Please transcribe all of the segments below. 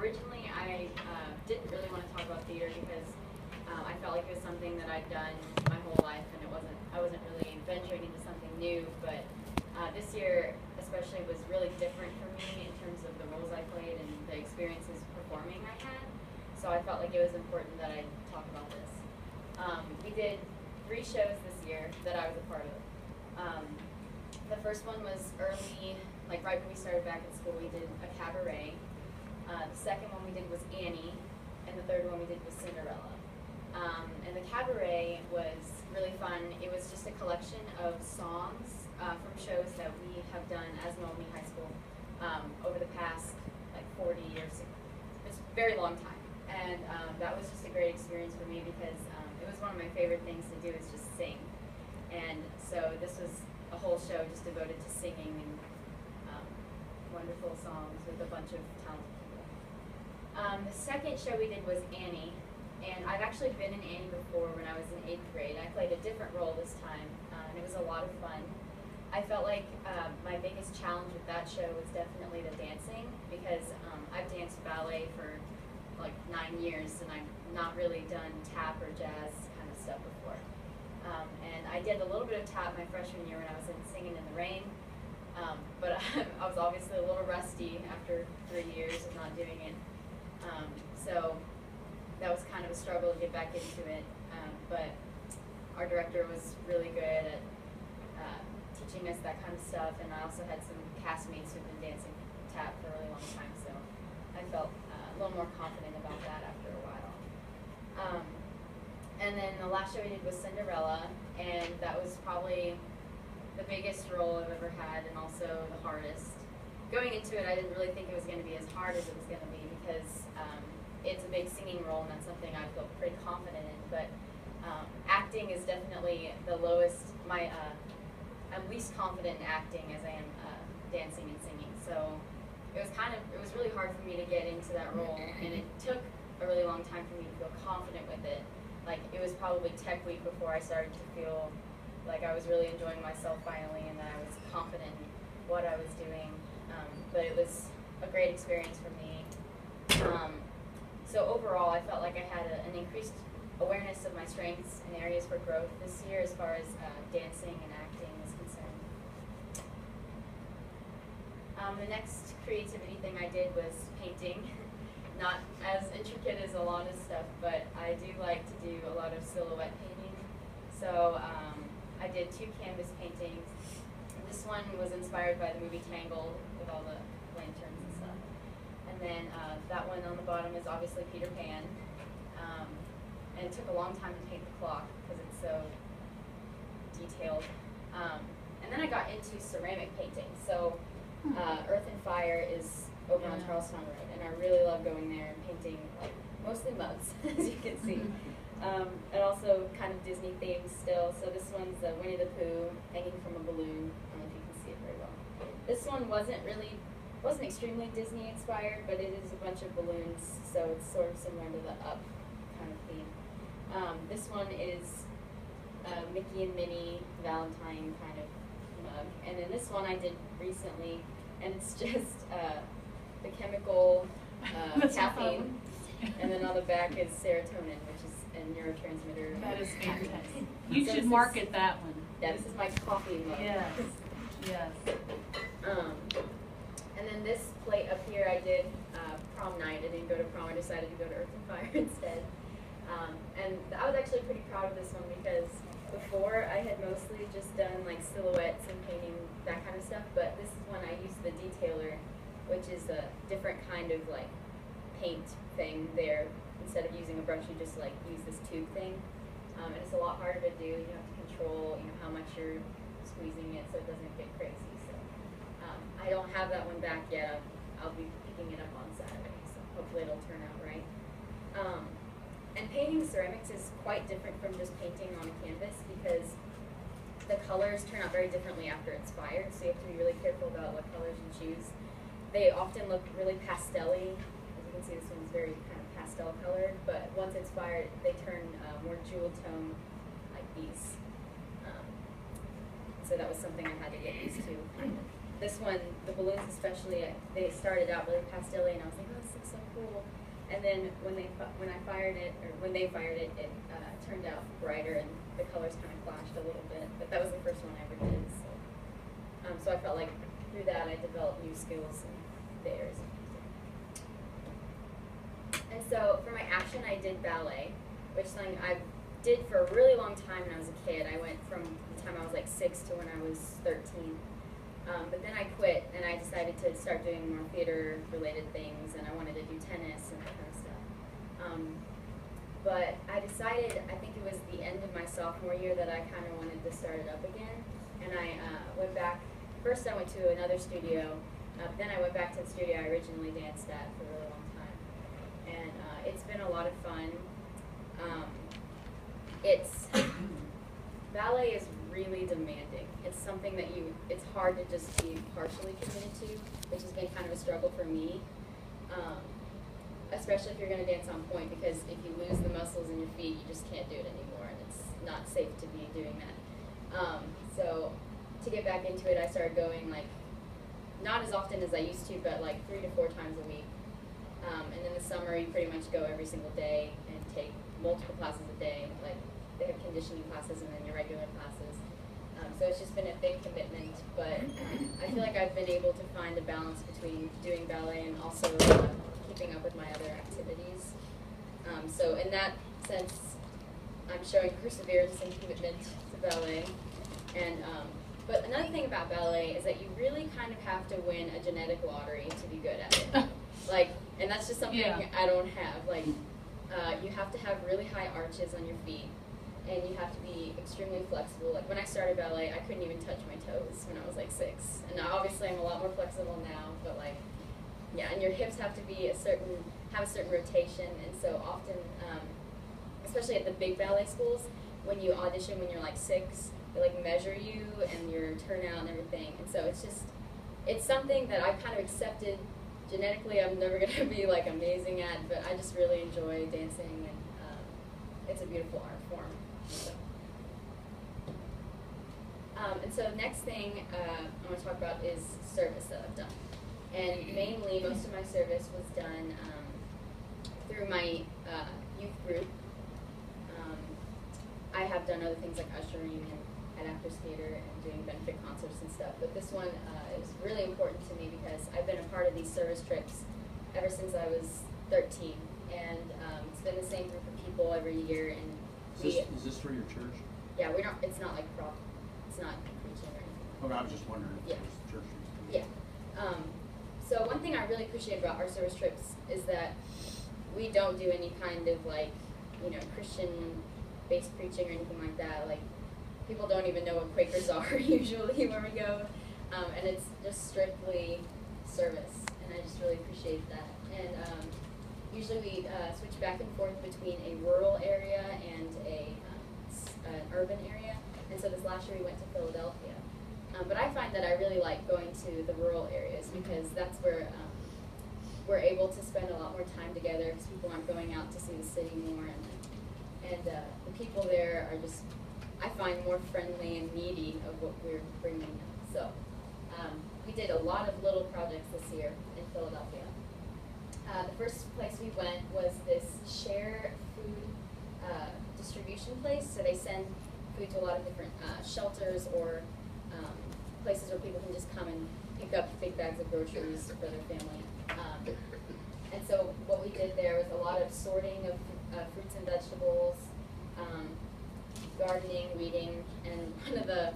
Originally, I didn't really want to talk about theater because I felt like it was something that I'd done my whole life, and I wasn't really venturing into something new. But this year, especially, was really different for me in terms of the roles I played and the experiences performing I had. So I felt like it was important that I talk about this. We did 3 shows this year that I was a part of. The first one was early, like right when we started back at school. We did a cabaret. The second one we did was Annie, and the third one we did was Cinderella. And the cabaret was really fun. It was just a collection of songs from shows that we have done as Togami High School over the past like 40 years. It's a very long time. And that was just a great experience for me because it was one of my favorite things to do is just sing. And so this was a whole show just devoted to singing and wonderful songs with a bunch of talented people. The second show we did was Annie. And I've actually been in Annie before when I was in 8th grade. I played a different role this time, and it was a lot of fun. I felt like my biggest challenge with that show was definitely the dancing because I've danced ballet for like 9 years, and I've not really done tap or jazz kind of stuff before. And I did a little bit of tap my freshman year when I was in Singing in the Rain, but I was obviously a little rusty after 3 years of not doing it. So that was kind of a struggle to get back into it, but our director was really good at teaching us that kind of stuff, and I also had some castmates who've been dancing tap for a really long time, so I felt a little more confident about that after a while. And then the last show we did was Cinderella, and that was probably the biggest role I've ever had and also the hardest. Going into it, I didn't really think it was going to be as hard as it was going to be because it's a big singing role, and that's something I feel pretty confident in. But acting is definitely the lowest. I'm least confident in acting as I am dancing and singing. So it was really hard for me to get into that role, and it took a really long time for me to feel confident with it. Like it was probably Tech Week before I started to feel like I was really enjoying myself finally, and that I was confident in what I was doing. But it was a great experience for me. So overall, I felt like I had an increased awareness of my strengths and areas for growth this year as far as dancing and acting is concerned. The next creativity thing I did was painting. Not as intricate as a lot of stuff, but I do like to do a lot of silhouette painting. So I did 2 canvas paintings. This one was inspired by the movie Tangled with all the lanterns and stuff. And then that one on the bottom is obviously Peter Pan. And it took a long time to paint the clock because it's so detailed. And then I got into ceramic painting. So Earth and Fire is over on Charlestown Road, and I really love going there and painting like mostly mugs, as you can see. And also kind of Disney themed still. So this one's Winnie the Pooh hanging from a balloon. I don't know if you can see it very well. This one wasn't extremely Disney inspired, but it is a bunch of balloons, so it's sort of similar to the Up kind of theme. This one is Mickey and Minnie Valentine kind of mug. And then this one I did recently, and it's just the chemical caffeine. And then on the back is serotonin, which is a neurotransmitter. That is fantastic. You should market that one. Yeah, this is my coffee mug. Yes, yes. And then this plate up here, I did prom night. I didn't go to prom. I decided to go to Earth and Fire instead. And I was actually pretty proud of this one because before I had mostly just done like silhouettes and painting, that kind of stuff. But this is when I used the detailer, which is a different kind of like paint thing there. Instead of using a brush, you just like use this tube thing. And it's a lot harder to do. You have to control, how much you're squeezing it so it doesn't get crazy. So I don't have that one back yet. I'll be picking it up on Saturday, so hopefully it'll turn out right. And painting ceramics is quite different from just painting on a canvas because the colors turn out very differently after it's fired, so you have to be really careful about what colors you choose. They often look really pastel-y. As you can see, this one's very kind of pastel colored, but once it's fired, they turn more jewel tone like these. So that was something I had to get used to. This one, the balloons especially, they started out really pastel-y, and I was like, oh, this looks looks so cool. And then when they fired it, it turned out brighter and the colors kind of clashed a little bit. But that was the first one I ever did. So I felt like through that I developed new skills in the areas of music. And so for my action, I did ballet, which is something I did for a really long time when I was a kid. I went from the time I was like 6 to when I was 13. But then I quit and I decided to start doing more theater related things, and I wanted to do tennis and that kind of stuff. But I decided, I think it was the end of my sophomore year, that I kind of wanted to start it up again. And I went back, first I went to another studio, then I went back to the studio I originally danced at for a really long time. And it's been a lot of fun. Ballet is really demanding. It's something that it's hard to just be partially committed to, which has been kind of a struggle for me. Especially if you're going to dance on point, because if you lose the muscles in your feet, you just can't do it anymore, and it's not safe to be doing that. So to get back into it, I started going not as often as I used to, but 3 to 4 times a week. And in the summer, you pretty much go every single day and take multiple classes a day. They have conditioning classes and then your regular classes. So it's just been a big commitment, but I feel like I've been able to find a balance between doing ballet and also keeping up with my other activities. So in that sense, I'm showing perseverance and commitment to ballet. And but another thing about ballet is that you really kind of have to win a genetic lottery to be good at it. And that's just something I don't have. You have to have really high arches on your feet, and you have to be extremely flexible. When I started ballet, I couldn't even touch my toes when I was 6. And now obviously I'm a lot more flexible now, but and your hips have to be have a certain rotation. And so often, especially at the big ballet schools, when you audition when you're 6, they measure you and your turnout and everything. And so it's something that I've kind of accepted. Genetically, I'm never going to be amazing at, but I just really enjoy dancing, and it's a beautiful art form. And so the next thing I want to talk about is service that I've done. And mainly, most of my service was done through my youth group. I have done other things like ushering and at Actors Theater and doing benefit concerts and stuff. But this one is really important to me because I've been a part of these service trips ever since I was 13. And it's been the same group of people every year. And is this for your church? Yeah, it's not it's not preaching or anything. Okay, I was just wondering if it was church. Yeah. So one thing I really appreciate about our service trips is that we don't do any kind of Christian-based preaching or anything like that. People don't even know what Quakers are usually when we go, and it's just strictly service, and I just really appreciate that. And usually we switch back and forth between a rural area and an urban area, and so this last year we went to Philadelphia. But I find that I really like going to the rural areas because that's where we're able to spend a lot more time together because people aren't going out to see the city more, and the people there are just, I find, more friendly and needy of what we're bringing them. So we did a lot of little projects this year in Philadelphia. The first place we went was this share food distribution place. So they send food to a lot of different shelters or places where people can just come and pick up big bags of groceries for their family. And so what we did there was a lot of sorting of fruits and vegetables, gardening, weeding, and one of the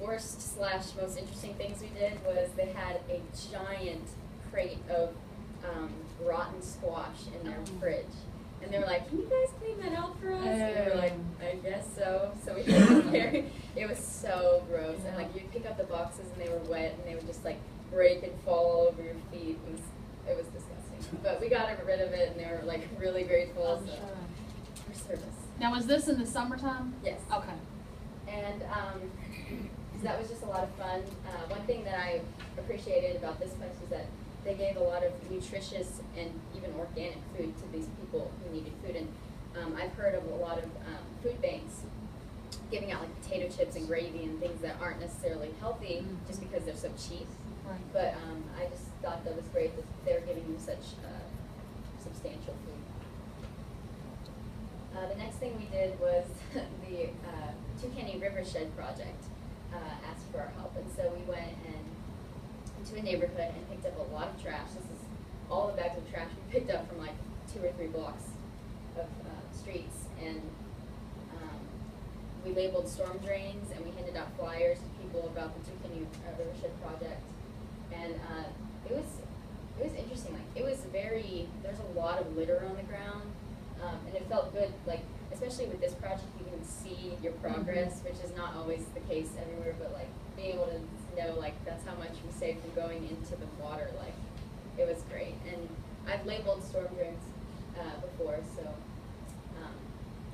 worst / most interesting things we did was they had a giant crate of rotten squash in their fridge. And they were like, "Can you guys clean that out for us?" And we were like, "I guess so." So we went there. It was so gross. And you'd pick up the boxes and they were wet and they would just break and fall all over your feet. It was disgusting. But we got rid of it and they were really grateful for service. Now, was this in the summertime? Yes. Okay. And so that was just a lot of fun. One thing that I appreciated about this place was that they gave a lot of nutritious and even organic food to these people who needed food. And I've heard of a lot of food banks giving out like potato chips and gravy and things that aren't necessarily healthy just because they're so cheap. Right. But I just thought that was great that they're giving you such substantial food. The next thing we did was the Togami Rivershed project asked for our help, and so we went into a neighborhood and picked up a lot of trash. This is all the bags of trash we picked up from like 2 or 3 blocks of streets, and we labeled storm drains, and we handed out flyers to people about the Togami Rivershed project, and it was interesting. Like it was there's a lot of litter on the ground. And it felt good, like, especially with this project, you can see your progress, which is not always the case everywhere, but, like, being able to know, like, that's how much we saved from going into the water, like, it was great. And I've labeled storm drains before, so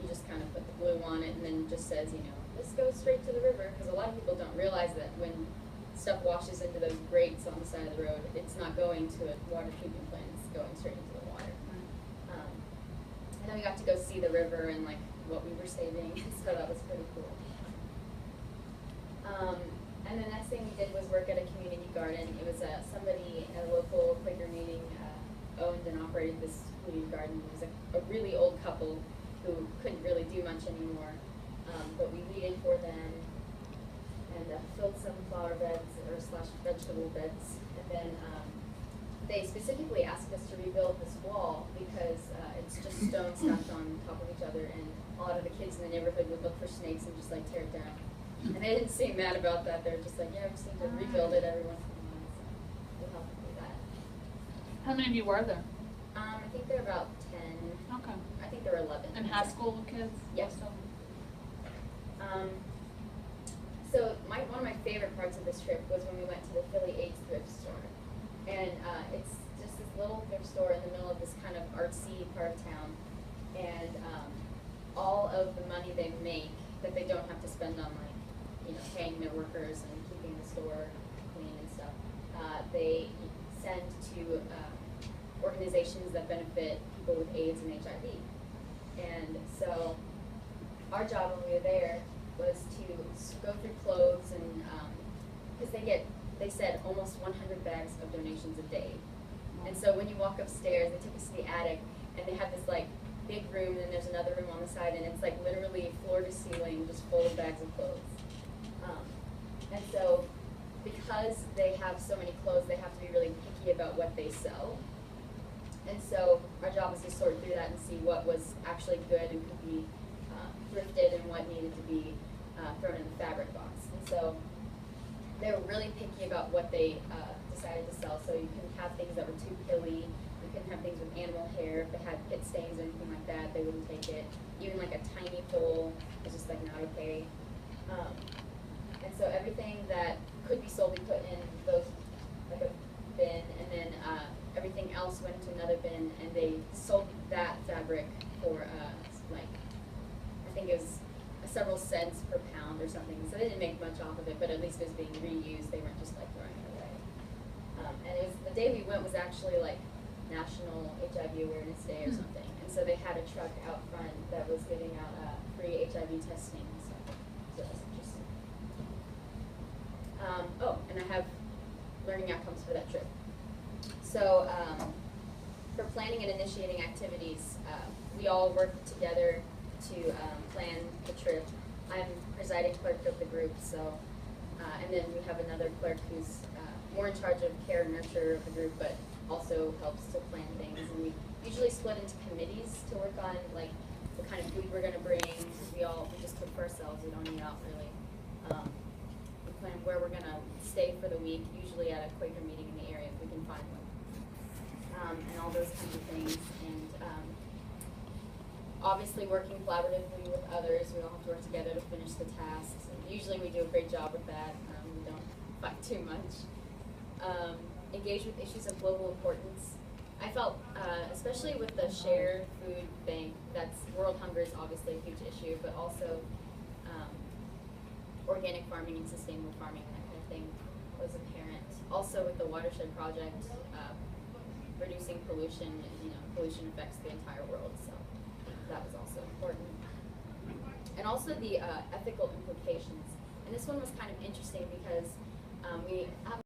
you just kind of put the blue on it and then it just says, you know, this goes straight to the river, because a lot of people don't realize that when stuff washes into those grates on the side of the road, it's not going to a water treatment plant, it's going straight into the water. And then we got to go see the river and like what we were saving, so that was pretty cool. And the next thing we did was work at a community garden. It was somebody at a local Quaker meeting owned and operated this community garden. It was a really old couple who couldn't really do much anymore, but we weeded for them and filled some flower beds or / vegetable beds, and then they specifically asked us to rebuild this wall because it's just stone stacked on top of each other, and a lot of the kids in the neighborhood would look for snakes and just like tear it down. And they didn't seem mad about that. They were just like, yeah, we just need to rebuild it every once in a while. So we'll help them do that. How many of you were there? I think there were about 10. Okay. I think there were 11. And high school kids? Yes. So one of my favorite parts of this trip was when we went to the Philly 8th thrift store. And it's just this little thrift store in the middle of this kind of artsy part of town. And all of the money they make that they don't have to spend on, like, you know, paying their workers and keeping the store clean and stuff, they send to organizations that benefit people with AIDS and HIV. And so our job when we were there was to go through clothes and, because they said almost 100 bags of donations a day. And so when you walk upstairs, they took us to the attic, and they have this like big room, and then there's another room on the side, and it's like literally floor to ceiling, just full of bags of clothes. And so because they have so many clothes, they have to be really picky about what they sell. And so our job was to sort through that and see what was actually good and could be thrifted and what needed to be thrown in the fabric box. And so they were really picky about what they decided to sell. So you couldn't have things that were too pilly. You couldn't have things with animal hair. If they had pit stains or anything like that, they wouldn't take it. Even like a tiny pole was just like not okay. And so everything that could be sold, we put in those like a bin, and then everything else went into another bin, and they sold that fabric for like, I think it was several cents per pound or something. So they didn't make much off of it, but at least it was being reused. They weren't just like throwing it away. And it was, the day we went was actually like National HIV Awareness Day or something. And so they had a truck out front that was giving out free HIV testing and stuff. So that's interesting. Oh, and I have learning outcomes for that trip. So for planning and initiating activities, we all worked together to plan the trip. I'm presiding clerk of the group, so, and then we have another clerk who's more in charge of care and nurture of the group, but also helps to plan things. And we usually split into committees to work on like what kind of food we're gonna bring. We just cook for ourselves, we don't eat out really. We plan where we're gonna stay for the week, usually at a Quaker meeting in the area if we can find one. And all those kinds of things. And obviously working collaboratively with others, we all have to work together to finish the tasks. And usually we do a great job with that. We don't fight too much. Engage with issues of global importance. I felt, especially with the shared food bank, that's world hunger is obviously a huge issue, but also organic farming and sustainable farming and that kind of thing was apparent. Also with the watershed project, reducing pollution, pollution affects the entire world, so that was also important. and also the ethical implications. And this one was kind of interesting because we have